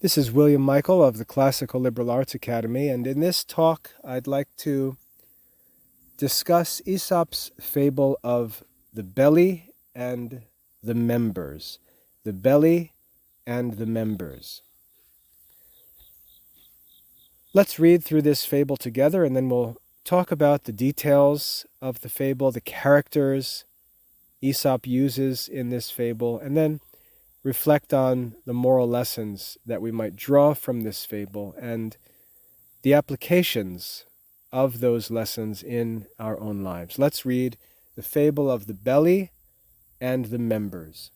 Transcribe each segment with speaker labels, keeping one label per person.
Speaker 1: This is William Michael of the Classical Liberal Arts Academy, and in this talk I'd like to discuss Aesop's fable of the belly and the members. The belly and the members. Let's read through this fable together, and then we'll talk about the details of the fable, the characters Aesop uses in this fable, and then reflect on the moral lessons that we might draw from this fable and the applications of those lessons in our own lives. Let's read the fable of the belly and the members.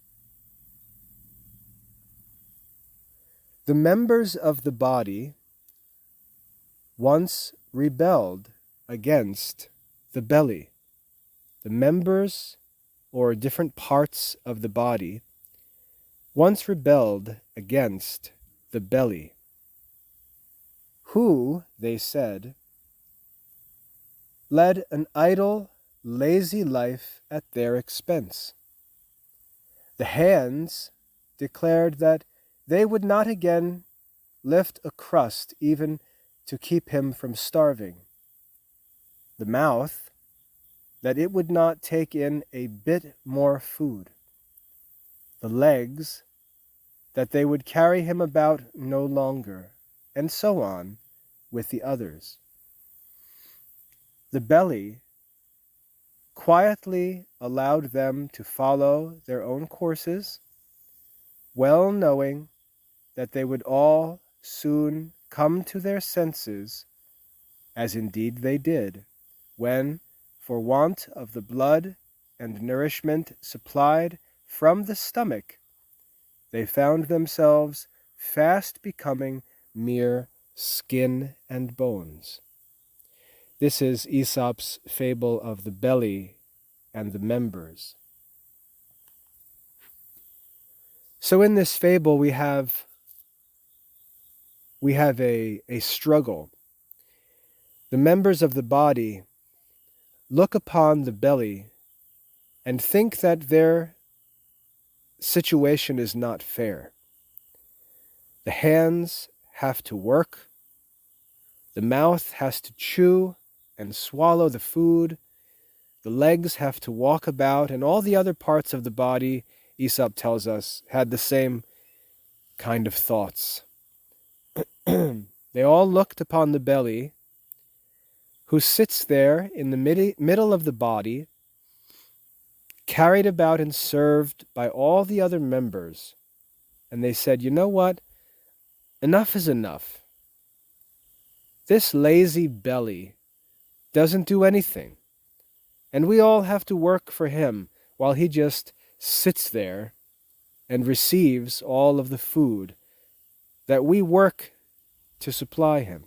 Speaker 1: The members of the body once rebelled against the belly. The members, or different parts of the body, once rebelled against the belly. Who, they said, led an idle, lazy life at their expense. The hands declared that they would not again lift a crust even to keep him from starving. The mouth, that it would not take in a bit more food. The legs, that they would carry him about no longer, and so on with the others. The belly quietly allowed them to follow their own courses, well knowing that they would all soon come to their senses, as indeed they did, when, for want of the blood and nourishment supplied from the stomach, they found themselves fast becoming mere skin and bones. This is Aesop's fable of the belly and the members. So in this fable we have a struggle. The members of the body look upon the belly and think that their situation is not fair. The hands have to work, the mouth has to chew and swallow the food, the legs have to walk about, and all the other parts of the body, Aesop tells us, had the same kind of thoughts. They all looked upon the belly, who sits there in the middle of the body, carried about and served by all the other members. And they said, you know what? Enough is enough. This lazy belly doesn't do anything. And we all have to work for him while he just sits there and receives all of the food that we work to supply him.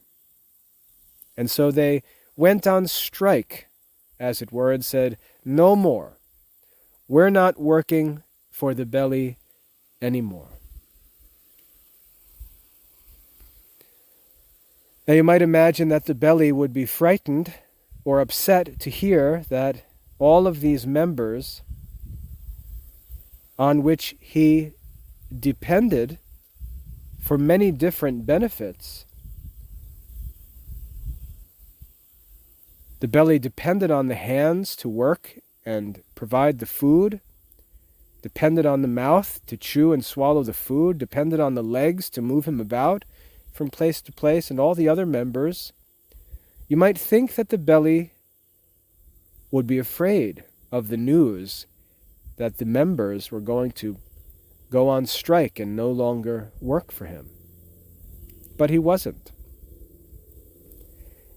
Speaker 1: And so they went on strike, as it were, and said, no more. We're not working for the belly anymore. Now you might imagine that the belly would be frightened or upset to hear that all of these members on which he depended for many different benefits. The belly depended on the hands to work and provide the food, depended on the mouth to chew and swallow the food, depended on the legs to move him about from place to place, and all the other members. You might think that the belly would be afraid of the news that the members were going to go on strike and no longer work for him. But he wasn't.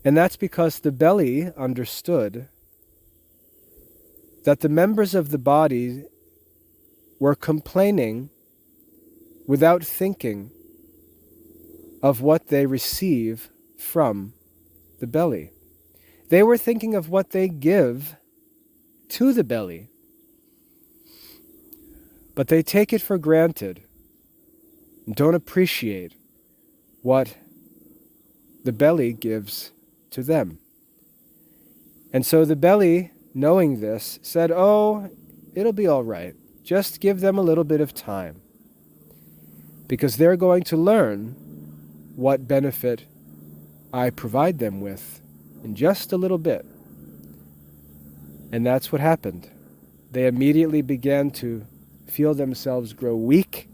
Speaker 1: And that's because the belly understood that the members of the body were complaining without thinking of what they receive from the belly. They were thinking of what they give to the belly. But they take it for granted and don't appreciate what the belly gives to them. And so the belly, knowing this, said, oh, it'll be all right. Just give them a little bit of time. because they're going to learn what benefit I provide them with in just a little bit. And that's what happened. They immediately began to feel themselves grow weak.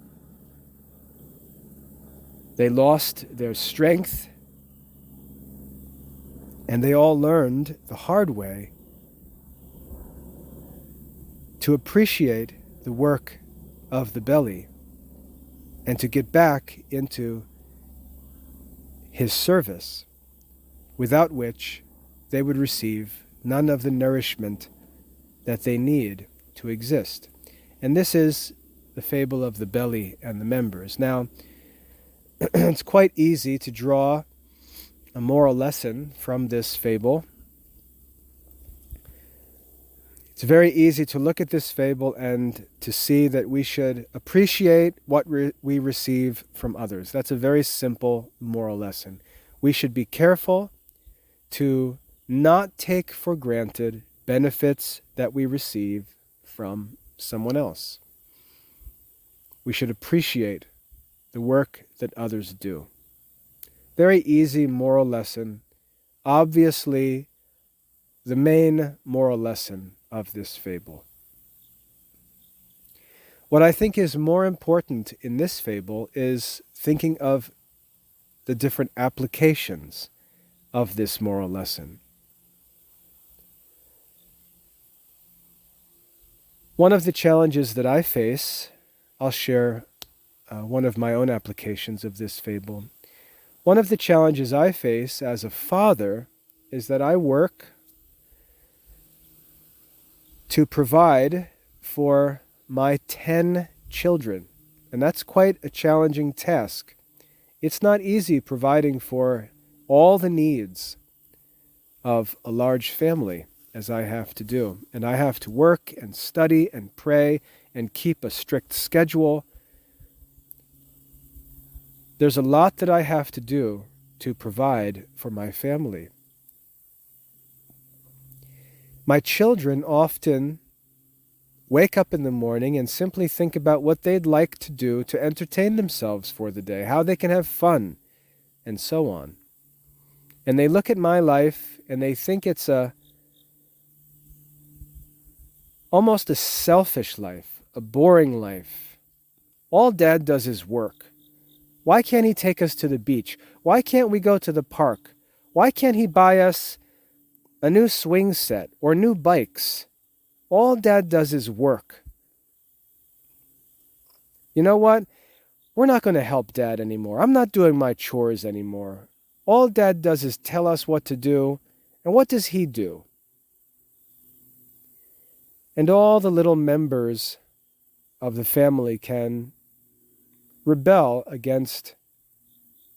Speaker 1: They lost their strength. And they all learned the hard way to appreciate the work of the belly and to get back into his service, without which they would receive none of the nourishment that they need to exist. And this is the fable of the belly and the members. Now, it's quite easy to draw a moral lesson from this fable. It's very easy to look at this fable and to see that we should appreciate what we receive from others. That's a very simple moral lesson. We should be careful to not take for granted benefits that we receive from someone else. We should appreciate the work that others do. Very easy moral lesson. Obviously, the main moral lesson of this fable. What I think is more important in this fable is thinking of the different applications of this moral lesson. One of the challenges that I face, I'll share one of my own applications of this fable. One of the challenges I face as a father is that I work to provide for my 10 children. And that's quite a challenging task. It's not easy providing for all the needs of a large family, as I have to do. And I have to work and study and pray and keep a strict schedule. There's a lot that I have to do to provide for my family. My children often wake up in the morning and simply think about what they'd like to do to entertain themselves for the day, how they can have fun, and so on. And they look at my life and they think it's almost a selfish life, a boring life. All Dad does is work. Why can't he take us to the beach? Why can't we go to the park? Why can't he buy us a new swing set or new bikes? All Dad does is work. You know what? We're not going to help Dad anymore. I'm not doing my chores anymore. All Dad does is tell us what to do. And what does he do? And all the little members of the family can rebel against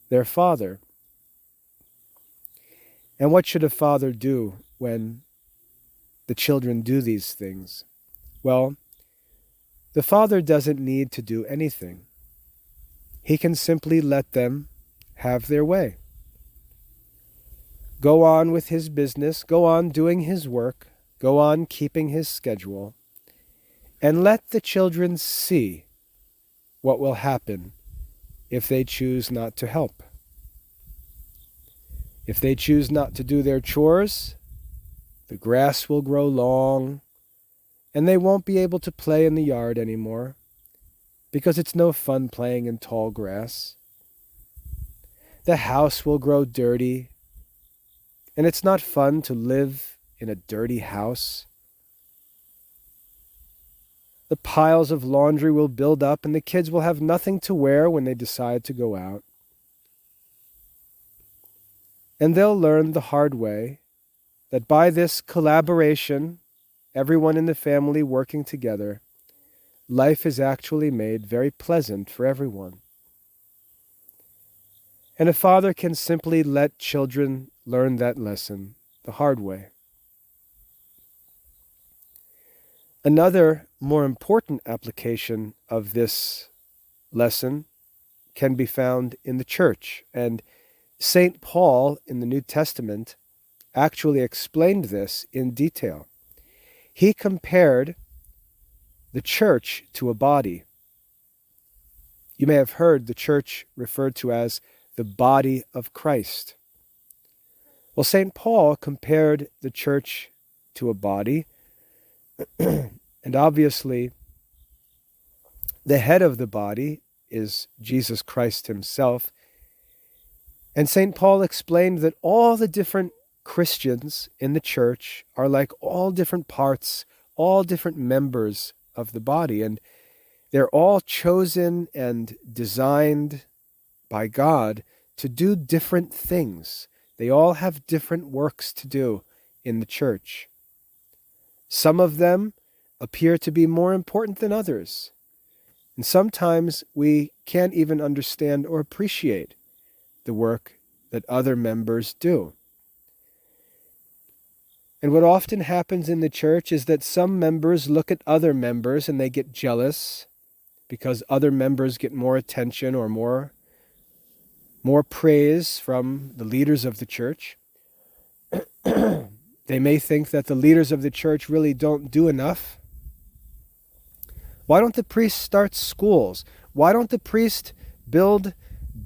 Speaker 1: their father. And what should a father do when the children do these things? Well, the father doesn't need to do anything. He can simply let them have their way. Go on with his business, go on doing his work, go on keeping his schedule, and let the children see what will happen if they choose not to help. If they choose not to do their chores, the grass will grow long, and they won't be able to play in the yard anymore, because it's no fun playing in tall grass. The house will grow dirty, and it's not fun to live in a dirty house. The piles of laundry will build up, and the kids will have nothing to wear when they decide to go out. And they'll learn the hard way that by this collaboration, everyone in the family working together, life is actually made very pleasant for everyone. And a father can simply let children learn that lesson the hard way. Another more important application of this lesson can be found in the church. And St. Paul in the New Testament actually explained this in detail. He compared the church to a body. You may have heard the church referred to as the body of Christ. Well, St. Paul compared the church to a body, and obviously the head of the body is Jesus Christ himself. And St. Paul explained that all the different Christians in the church are like all different parts, all different members of the body, and they're all chosen and designed by God to do different things. They all have different works to do in the church. Some of them appear to be more important than others, and sometimes we can't even understand or appreciate the work that other members do. And what often happens in the church is that some members look at other members and they get jealous because other members get more attention or more praise from the leaders of the church. They may think that the leaders of the church really don't do enough. Why don't the priests start schools? Why don't the priests build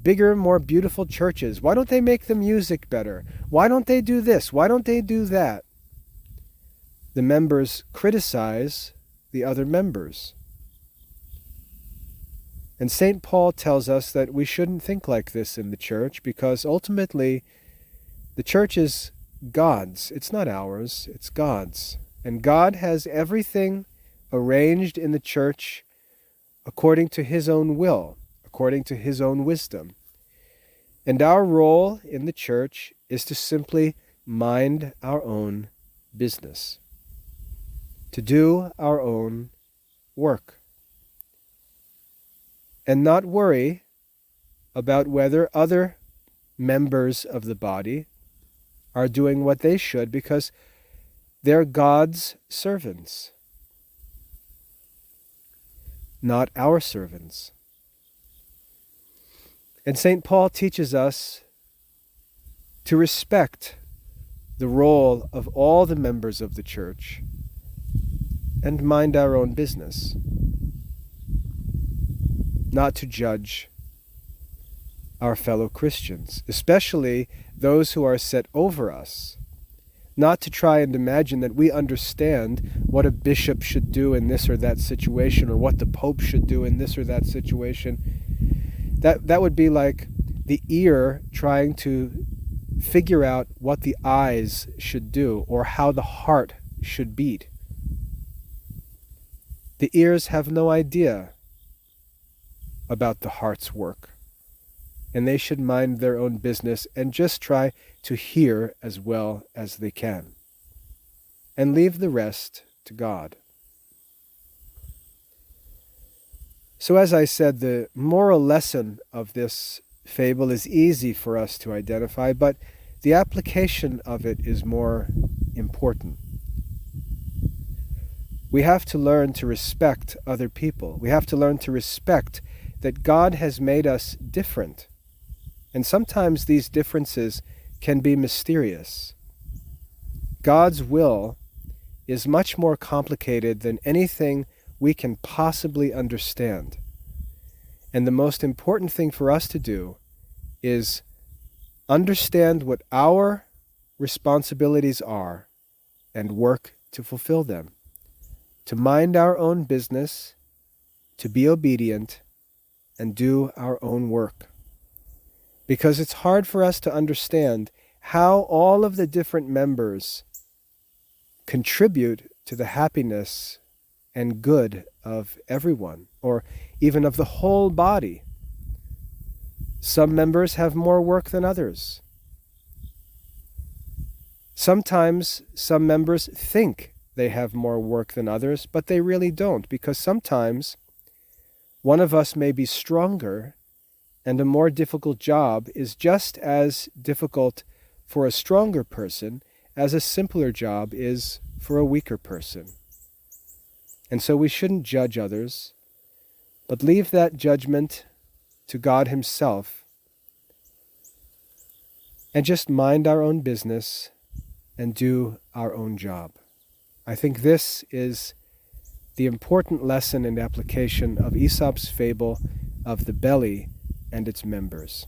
Speaker 1: bigger, more beautiful churches? Why don't they make the music better? Why don't they do this? Why don't they do that? The members criticize the other members. And St. Paul tells us that we shouldn't think like this in the church, because ultimately the church is God's. It's not ours, it's God's. And God has everything arranged in the church according to his own will, according to his own wisdom. And our role in the church is to simply mind our own business, to do our own work, and not worry about whether other members of the body are doing what they should, because they're God's servants, not our servants. And St. Paul teaches us to respect the role of all the members of the church and mind our own business, not to judge our fellow Christians, especially those who are set over us, not to try and imagine that we understand what a bishop should do in this or that situation, or what the Pope should do in this or that situation. That would be like the ear trying to figure out what the eyes should do, or how the heart should beat. The ears have no idea about the heart's work, and they should mind their own business and just try to hear as well as they can, and leave the rest to God. So as I said, the moral lesson of this fable is easy for us to identify, but the application of it is more important. We have to learn to respect other people. We have to learn to respect that God has made us different. And sometimes these differences can be mysterious. God's will is much more complicated than anything we can possibly understand. And the most important thing for us to do is understand what our responsibilities are and work to fulfill them, to mind our own business, to be obedient, and do our own work. Because it's hard for us to understand how all of the different members contribute to the happiness and good of everyone, or even of the whole body. Some members have more work than others. Sometimes some members think they have more work than others, but they really don't, because sometimes one of us may be stronger, and a more difficult job is just as difficult for a stronger person as a simpler job is for a weaker person. And so we shouldn't judge others, but leave that judgment to God himself, and just mind our own business and do our own job. I think this is the important lesson and application of Aesop's fable of the belly and its members.